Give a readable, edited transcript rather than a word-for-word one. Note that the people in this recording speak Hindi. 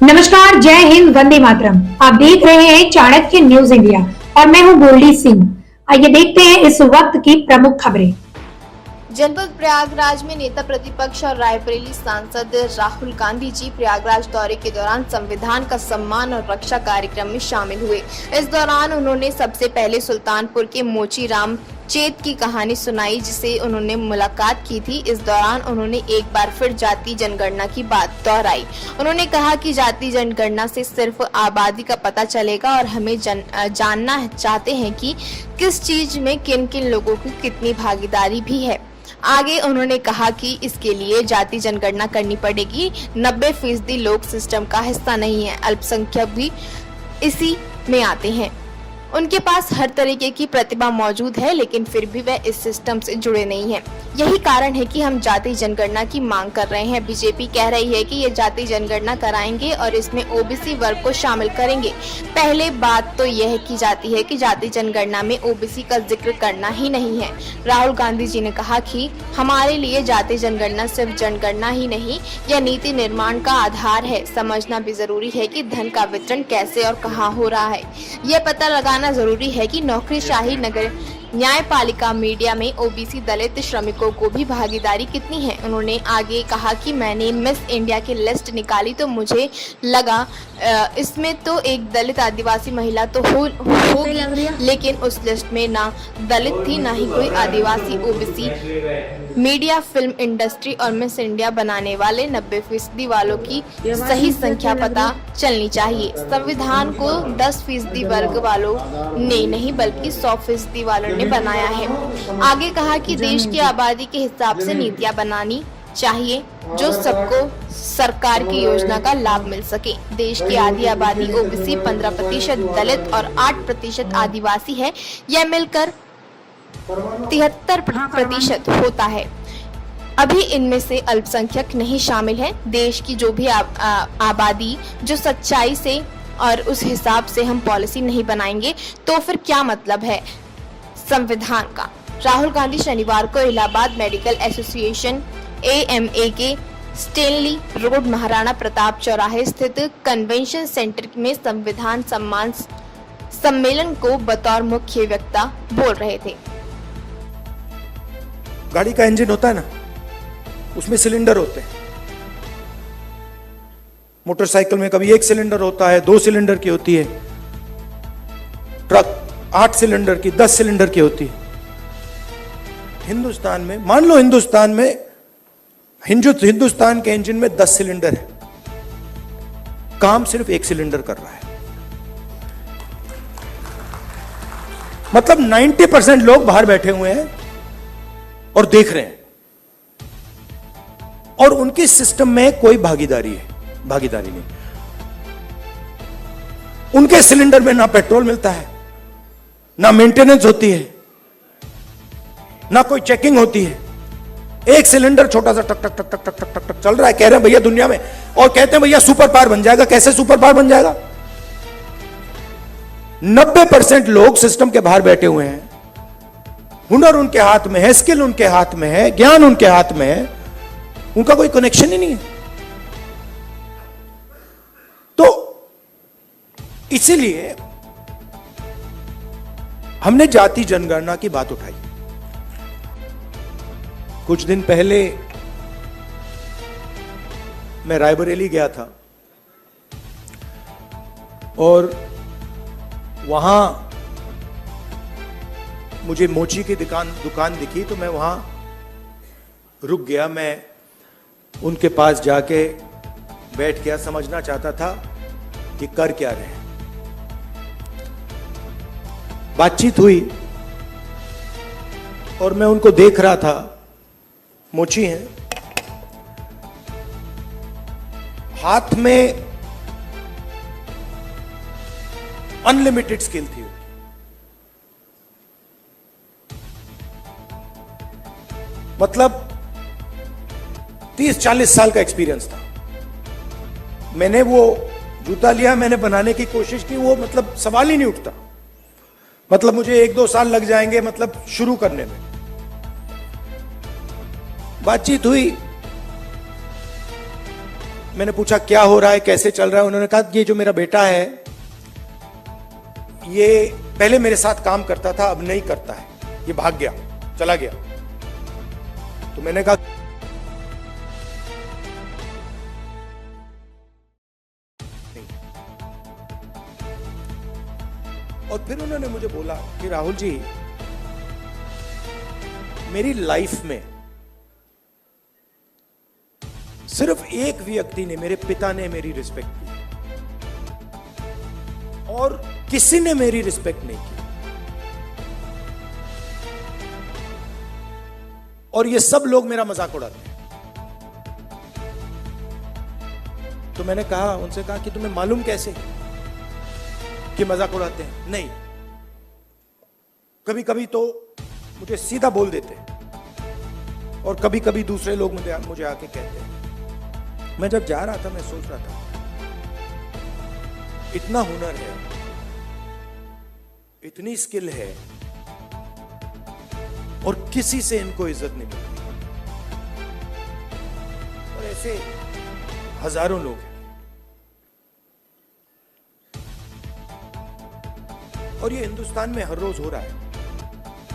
नमस्कार, जय हिंद, वंदे मातरम। आप देख रहे हैं चाणक्य न्यूज इंडिया और मैं हूं गोल्डी सिंह। आइए देखते हैं इस वक्त की प्रमुख खबरें। जनपद प्रयागराज में नेता प्रतिपक्ष और रायबरेली सांसद राहुल गांधी जी प्रयागराज दौरे के दौरान संविधान का सम्मान और रक्षा कार्यक्रम में शामिल हुए। इस दौरान उन्होंने सबसे पहले सुल्तानपुर के मोची राम चेत की कहानी सुनाई, जिसे उन्होंने मुलाकात की थी। इस दौरान उन्होंने एक बार फिर जाति जनगणना की बात दोहराई। उन्होंने कहा कि जाति जनगणना से सिर्फ आबादी का पता चलेगा और हमें जानना चाहते हैं कि किस चीज में किन किन लोगों की कितनी भागीदारी भी है। आगे उन्होंने कहा कि इसके लिए जाति जनगणना करनी पड़ेगी। 90% लोग सिस्टम का हिस्सा नहीं है, अल्पसंख्यक भी इसी में आते हैं। उनके पास हर तरीके की प्रतिभा मौजूद है, लेकिन फिर भी वह इस सिस्टम से जुड़े नहीं हैं। यही कारण है कि हम जाति जनगणना की मांग कर रहे हैं। बीजेपी कह रही है कि ये जाति जनगणना कराएंगे और इसमें ओबीसी वर्ग को शामिल करेंगे। पहले बात तो यह की जाती है कि जाति जनगणना में ओबीसी का जिक्र करना ही नहीं है। राहुल गांधी जी ने कहा कि हमारे लिए जाति जनगणना सिर्फ जनगणना ही नहीं, यह नीति निर्माण का आधार है। समझना भी जरूरी है कि धन का वितरण कैसे और कहाँ हो रहा है। यह पता लगाना जरूरी है कि नौकरीशाही नगर न्यायपालिका मीडिया में ओबीसी दलित श्रमिकों को भी भागीदारी कितनी है। उन्होंने आगे कहा कि मैंने मिस इंडिया की लिस्ट निकाली तो मुझे लगा इसमें तो एक दलित आदिवासी महिला तो होगी, लेकिन उस लिस्ट में ना दलित थी ना ही कोई आदिवासी। ओबीसी मीडिया, फिल्म इंडस्ट्री और मिस इंडिया बनाने वाले 90% वालों की सही संख्या पता चलनी चाहिए। संविधान को 10% वर्ग वालों ने नहीं बल्कि 100% वालों ने बनाया है। आगे कहा कि देश की आबादी के हिसाब से नीतियां बनानी चाहिए जो सबको सरकार की योजना का लाभ मिल सके। देश की आधी आबादी ओबीसी, 15% दलित और 8% आदिवासी है। यह मिलकर 73% होता है। अभी इनमें से अल्पसंख्यक नहीं शामिल है। देश की जो भी आबादी जो सच्चाई से और उस हिसाब से हम पॉलिसी नहीं बनाएंगे तो फिर क्या मतलब है संविधान का। राहुल गांधी शनिवार को इलाहाबाद मेडिकल एसोसिएशन AMA के स्टेनली रोड महाराणा प्रताप चौराहे स्थित कन्वेंशन सेंटर में संविधान सम्मान सम्मेलन को बतौर मुख्य वक्ता बोल रहे थे। गाड़ी का इंजन होता है ना, उसमें सिलेंडर होते हैं। मोटरसाइकिल में कभी 1 सिलेंडर होता है, 2 सिलेंडर की होती है। ट्रक 8 सिलेंडर की, 10 सिलेंडर की होती है। हिंदुस्तान में मान लो हिंदुस्तान के इंजन में 10 सिलेंडर है, काम सिर्फ 1 सिलेंडर कर रहा है। मतलब 90% लोग बाहर बैठे हुए हैं और देख रहे हैं, और उनके सिस्टम में कोई भागीदारी नहीं। उनके सिलेंडर में ना पेट्रोल मिलता है, ना मेंटेनेंस होती है, ना कोई चेकिंग होती है। एक सिलेंडर छोटा सा टक टक टक टक टक टक टक टक चल रहा है। कह रहे हैं भैया दुनिया में, और कहते हैं भैया सुपर पावर बन जाएगा। कैसे सुपर पावर बन जाएगा? 90% लोग सिस्टम के बाहर बैठे हुए हैं। हुनर उनके हाथ में है, स्किल उनके हाथ में है, ज्ञान उनके हाथ में है, उनका कोई कनेक्शन ही नहीं है। तो इसीलिए हमने जाति जनगणना की बात उठाई। कुछ दिन पहले मैं रायबरेली गया था और वहां मुझे मोची की दुकान दिखी तो मैं वहां रुक गया। मैं उनके पास जाके बैठ गया, समझना चाहता था कि कर क्या रहे हैं। बातचीत हुई और मैं उनको देख रहा था। मोची हैं, हाथ में अनलिमिटेड स्किल थी। मतलब 30-40 साल का एक्सपीरियंस था। मैंने वो जूता लिया, मैंने बनाने की कोशिश की, वो मतलब सवाल ही नहीं उठता। मतलब मुझे 1-2 साल लग जाएंगे मतलब शुरू करने में। बातचीत हुई मैंने पूछा क्या हो रहा है, कैसे चल रहा है। उन्होंने कहा ये जो मेरा बेटा है ये पहले मेरे साथ काम करता था, अब नहीं करता है, ये भाग गया, चला गया। तो मैंने कहा नहीं। और फिर उन्होंने मुझे बोला कि राहुल जी, मेरी लाइफ में सिर्फ एक व्यक्ति ने, मेरे पिता ने मेरी रिस्पेक्ट की और किसी ने मेरी रिस्पेक्ट नहीं की, और ये सब लोग मेरा मजाक उड़ाते हैं। तो मैंने कहा, उनसे कहा कि तुम्हें मालूम कैसे कि मजाक उड़ाते हैं? नहीं, कभी कभी तो मुझे सीधा बोल देते हैं और कभी कभी दूसरे लोग मुझे आके कहते हैं। मैं जब जा रहा था मैं सोच रहा था इतना हुनर है, इतनी स्किल है और किसी से इनको इज्जत नहीं मिलती, और ऐसे हजारों लोग हैं। और ये हिंदुस्तान में हर रोज हो रहा है।